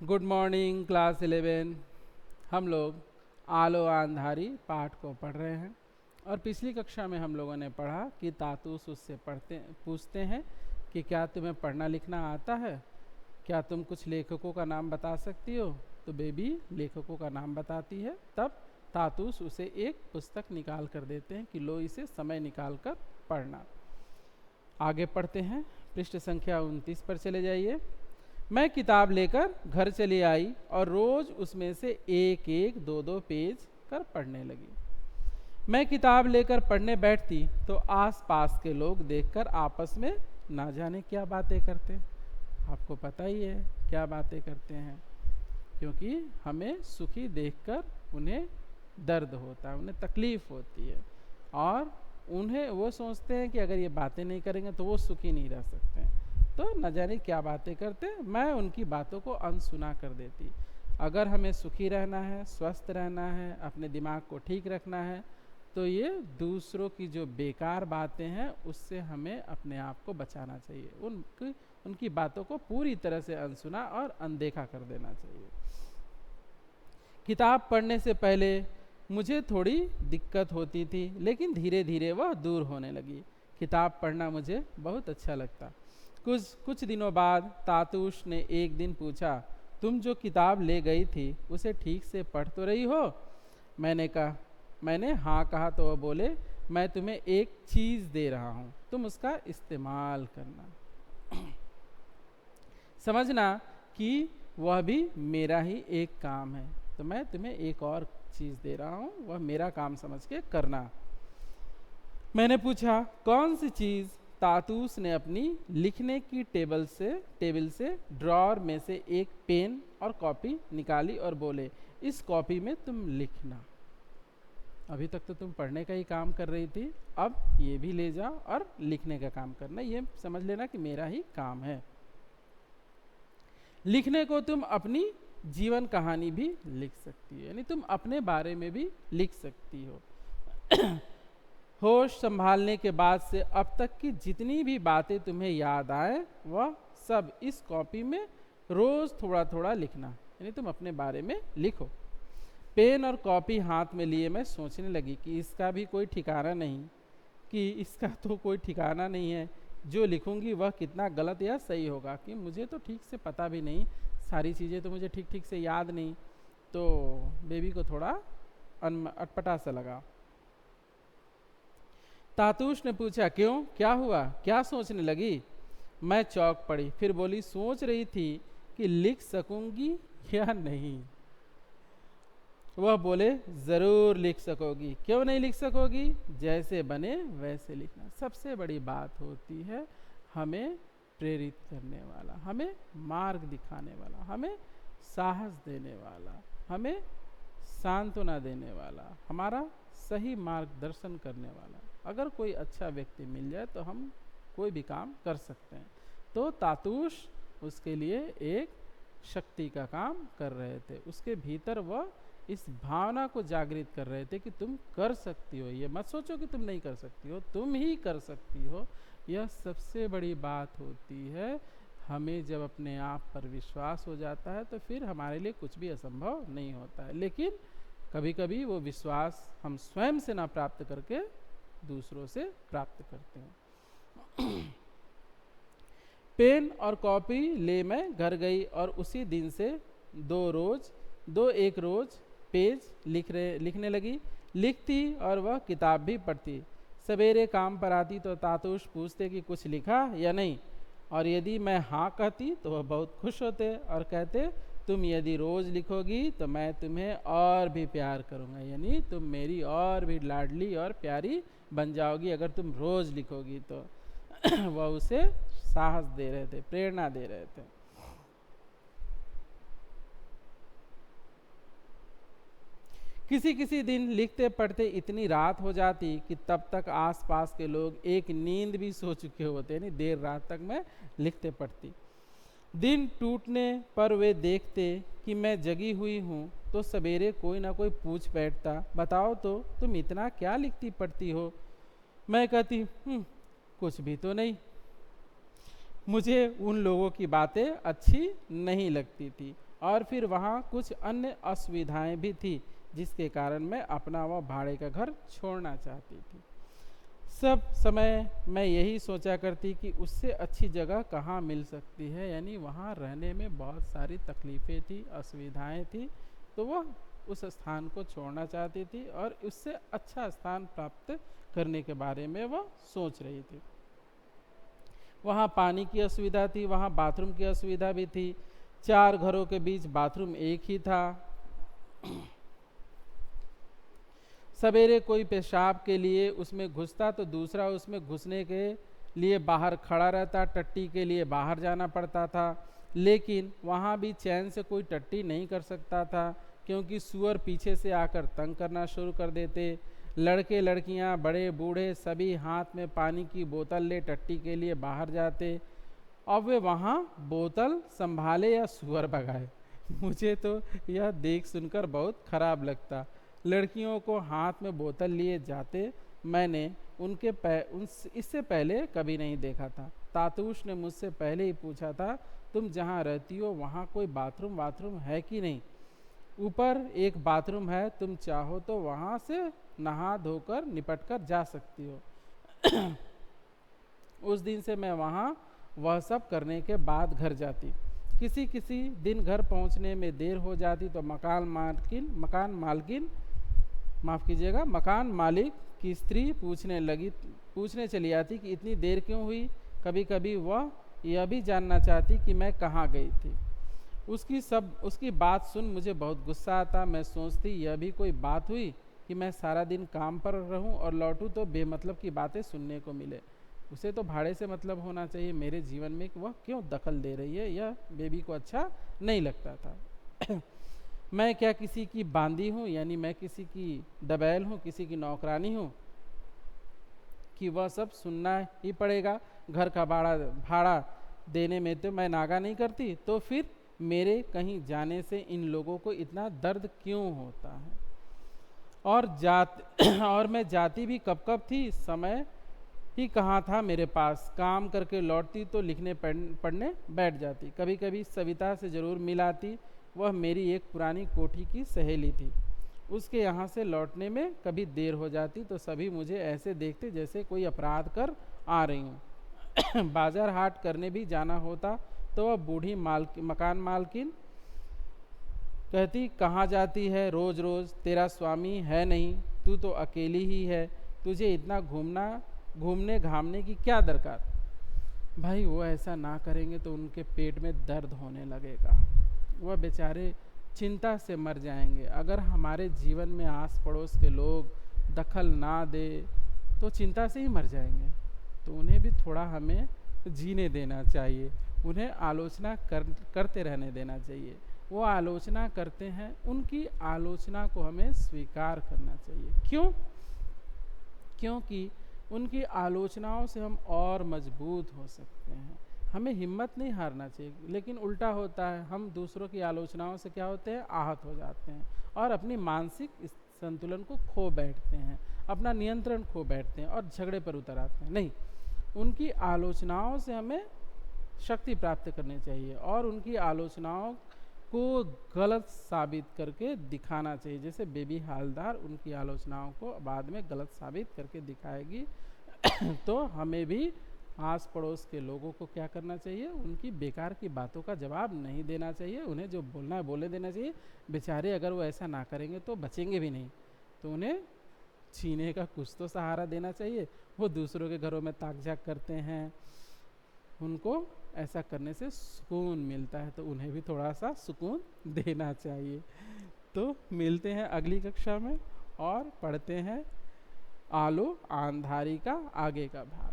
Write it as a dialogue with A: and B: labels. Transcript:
A: Good morning class 11। हम लोग आलो आंधारी पाठ को पढ़ रहे हैं और पिछली कक्षा में हम लोगों ने पढ़ा कि तातूस उससे पूछते हैं कि क्या तुम्हें पढ़ना लिखना आता है, क्या तुम कुछ लेखकों का नाम बता सकती हो। तो बेबी लेखकों का नाम बताती है, तब तातूस उसे एक पुस्तक निकाल कर देते हैं कि लो इसे समय निकाल कर पढ़ना। आगे पढ़ते हैं, पृष्ठ संख्या 29 पर चले जाइए। मैं किताब लेकर घर चली आई और रोज उसमें से एक एक दो दो पेज कर पढ़ने लगी। मैं किताब लेकर पढ़ने बैठती तो आसपास के लोग देखकर आपस में ना जाने क्या बातें करते। आपको पता ही है क्या बातें करते हैं, क्योंकि हमें सुखी देखकर उन्हें दर्द होता है, उन्हें तकलीफ होती है और उन्हें वो सोचते हैं कि अगर ये बातें नहीं करेंगे तो वो सुखी नहीं रह सकते हैं। तो न जाने क्या बातें करते, मैं उनकी बातों को अनसुना कर देती। अगर हमें सुखी रहना है, स्वस्थ रहना है, अपने दिमाग को ठीक रखना है, तो ये दूसरों की जो बेकार बातें हैं उससे हमें अपने आप को बचाना चाहिए। उनकी बातों को पूरी तरह से अनसुना और अनदेखा कर देना चाहिए। किताब पढ़ने से पहले मुझे थोड़ी दिक्कत होती थी, लेकिन धीरे धीरे वह दूर होने लगी। किताब पढ़ना मुझे बहुत अच्छा लगता। कुछ दिनों बाद तातूश ने एक दिन पूछा, तुम जो किताब ले गई थी उसे ठीक से पढ़ तो रही हो। मैंने हाँ कहा तो वह बोले, मैं तुम्हें एक चीज़ दे रहा हूँ, तुम उसका इस्तेमाल करना। समझना कि वह भी मेरा ही एक काम है, तो मैं तुम्हें एक और चीज़ दे रहा हूँ, वह मेरा काम समझ के करना। मैंने पूछा, कौन सी चीज़। तातूस ने अपनी लिखने की टेबल से ड्रॉर में से एक पेन और कॉपी निकाली और बोले, इस कॉपी में तुम लिखना। अभी तक तो तुम पढ़ने का ही काम कर रही थी, अब ये भी ले जाओ और लिखने का काम करना। ये समझ लेना कि मेरा ही काम है। लिखने को तुम अपनी जीवन कहानी भी लिख सकती हो, यानी तुम अपने बारे में भी लिख सकती हो। होश संभालने के बाद से अब तक की जितनी भी बातें तुम्हें याद आए वह सब इस कॉपी में रोज थोड़ा थोड़ा लिखना, यानी तुम अपने बारे में लिखो। पेन और कॉपी हाथ में लिए मैं सोचने लगी कि इसका भी कोई ठिकाना नहीं है, जो लिखूंगी वह कितना गलत या सही होगा, कि मुझे तो ठीक से पता भी नहीं, सारी चीज़ें तो मुझे ठीक ठीक से याद नहीं। तो बेबी को थोड़ा अटपटा सा लगा। तातूश ने पूछा, क्यों, क्या हुआ, क्या सोचने लगी। मैं चौंक पड़ी, फिर बोली, सोच रही थी कि लिख सकूंगी या नहीं। वह बोले, जरूर लिख सकोगी, क्यों नहीं लिख सकोगी, जैसे बने वैसे लिखना। सबसे बड़ी बात होती है हमें प्रेरित करने वाला, हमें मार्ग दिखाने वाला, हमें साहस देने वाला, हमें सांत्वना देने वाला, हमारा सही मार्गदर्शन करने वाला। अगर कोई अच्छा व्यक्ति मिल जाए तो हम कोई भी काम कर सकते हैं। तो तातूश उसके लिए एक शक्ति का काम कर रहे थे, उसके भीतर वह इस भावना को जागृत कर रहे थे कि तुम कर सकती हो, ये मत सोचो कि तुम नहीं कर सकती हो, तुम ही कर सकती हो। यह सबसे बड़ी बात होती है। हमें जब अपने आप पर विश्वास हो जाता है तो फिर हमारे लिए कुछ भी असंभव नहीं होता है। लेकिन कभी कभी वो विश्वास हम स्वयं से ना प्राप्त करके दूसरों से प्राप्त करते हैं। पेन और कॉपी ले मैं घर गई और उसी दिन से एक रोज पेज लिखने लगी। लिखती और वह किताब भी पढ़ती। सवेरे काम पर आती तो तातूश पूछते कि कुछ लिखा या नहीं, और यदि मैं हाँ कहती तो वह बहुत खुश होते और कहते, तुम यदि रोज लिखोगी तो मैं तुम्हें और भी प्यार करूँगा, यानी तुम मेरी और भी लाडली और प्यारी बन जाओगी अगर तुम रोज लिखोगी तो। वह उसे साहस दे रहे थे, प्रेरणा दे रहे थे। किसी किसी दिन लिखते पढ़ते इतनी रात हो जाती कि तब तक आसपास के लोग एक नींद भी सो चुके होते, नहीं देर रात तक मैं लिखते पढ़ती। दिन टूटने पर वे देखते कि मैं जगी हुई हूँ तो सवेरे कोई ना कोई पूछ बैठता, बताओ तो तुम इतना क्या लिखती पढ़ती हो। मैं कहती, कुछ भी तो नहीं। मुझे उन लोगों की बातें अच्छी नहीं लगती थी और फिर वहाँ कुछ अन्य असुविधाएं भी थी, जिसके कारण मैं अपना वह भाड़े का घर छोड़ना चाहती थी। सब समय मैं यही सोचा करती कि उससे अच्छी जगह कहाँ मिल सकती है, यानी वहाँ रहने में बहुत सारी तकलीफ़ें थी, असुविधाएं थी, तो वह उस स्थान को छोड़ना चाहती थी और उससे अच्छा स्थान प्राप्त करने के बारे में वह सोच रही थी। वहाँ पानी की असुविधा थी, वहाँ बाथरूम की असुविधा भी थी। 4 घरों के बीच बाथरूम एक ही था। सवेरे कोई पेशाब के लिए उसमें घुसता तो दूसरा उसमें घुसने के लिए बाहर खड़ा रहता, टट्टी के लिए बाहर जाना पड़ता था। लेकिन वहाँ भी चैन से कोई टट्टी नहीं कर सकता था, क्योंकि सुअर पीछे से आकर तंग करना शुरू कर देते। लड़के लड़कियाँ बड़े बूढ़े सभी हाथ में पानी की बोतल ले टट्टी के लिए बाहर जाते। अब वे वहाँ बोतल संभाले या सुअर भगाए, मुझे तो यह देख सुनकर बहुत खराब लगता। लड़कियों को हाथ में बोतल लिए जाते मैंने इससे पहले कभी नहीं देखा था। तातूश ने मुझसे पहले ही पूछा था, तुम जहाँ रहती हो वहाँ कोई बाथरूम है कि नहीं? ऊपर एक बाथरूम है, तुम चाहो तो वहाँ से नहा धोकर निपट कर जा सकती हो। उस दिन से मैं वहाँ वह सब करने के बाद घर जाती। किसी किसी दिन घर पहुँचने में देर हो जाती तो मकान मालिक की स्त्री पूछने चली आती कि इतनी देर क्यों हुई। कभी कभी वह यह भी जानना चाहती कि मैं कहाँ गई थी। उसकी बात सुन मुझे बहुत गुस्सा आता। मैं सोचती यह भी कोई बात हुई कि मैं सारा दिन काम पर रहूं और लौटूं तो बेमतलब की बातें सुनने को मिले। उसे तो भाड़े से मतलब होना चाहिए, मेरे जीवन में वह क्यों दखल दे रही है, यह बेबी को अच्छा नहीं लगता था। मैं क्या किसी की बांदी हूँ, यानी मैं किसी की दबैल हूँ, किसी की नौकरानी हूँ कि वह सब सुनना ही पड़ेगा। घर का भाड़ा देने में तो मैं नागा नहीं करती, तो फिर मेरे कहीं जाने से इन लोगों को इतना दर्द क्यों होता है? और मैं जाती भी कब कब थी, समय ही कहाँ था मेरे पास। काम करके लौटती तो लिखने पढ़ने बैठ जाती। कभी कभी सविता से ज़रूर मिल आती। वह मेरी एक पुरानी कोठी की सहेली थी। उसके यहाँ से लौटने में कभी देर हो जाती तो सभी मुझे ऐसे देखते जैसे कोई अपराध कर आ रही हूँ। बाजार हाट करने भी जाना होता तो वह बूढ़ी मकान मालकिन कहती, कहाँ जाती है रोज़ रोज़, तेरा स्वामी है नहीं, तू तो अकेली ही है, तुझे इतना घूमने घामने की क्या दरकार? भाई वो ऐसा ना करेंगे तो उनके पेट में दर्द होने लगेगा, वह बेचारे चिंता से मर जाएंगे। अगर हमारे जीवन में आस पड़ोस के लोग दखल ना दे तो चिंता से ही मर जाएंगे। तो उन्हें भी थोड़ा हमें जीने देना चाहिए, उन्हें आलोचना करते रहने देना चाहिए। वो आलोचना करते हैं, उनकी आलोचना को हमें स्वीकार करना चाहिए। क्यों? क्योंकि उनकी आलोचनाओं से हम और मजबूत हो सकते हैं। हमें हिम्मत नहीं हारना चाहिए, लेकिन उल्टा होता है, हम दूसरों की आलोचनाओं से क्या होते हैं, आहत हो जाते हैं और अपनी मानसिक संतुलन को खो बैठते हैं, अपना नियंत्रण खो बैठते हैं और झगड़े पर उतर आते हैं। नहीं, उनकी आलोचनाओं से हमें शक्ति प्राप्त करनी चाहिए और उनकी आलोचनाओं को गलत साबित करके दिखाना चाहिए। जैसे बेबी हालदार उनकी आलोचनाओं को बाद में गलत साबित करके दिखाएगी। तो हमें भी आस पड़ोस के लोगों को क्या करना चाहिए, उनकी बेकार की बातों का जवाब नहीं देना चाहिए, उन्हें जो बोलना है बोले देना चाहिए। बेचारे अगर वो ऐसा ना करेंगे तो बचेंगे भी नहीं, तो उन्हें जीने का कुछ तो सहारा देना चाहिए। वो दूसरों के घरों में ताक झाक करते हैं, उनको ऐसा करने से सुकून मिलता है, तो उन्हें भी थोड़ा सा सुकून देना चाहिए। तो मिलते हैं अगली कक्षा में और पढ़ते हैं आलो आंधारी का आगे का भाग।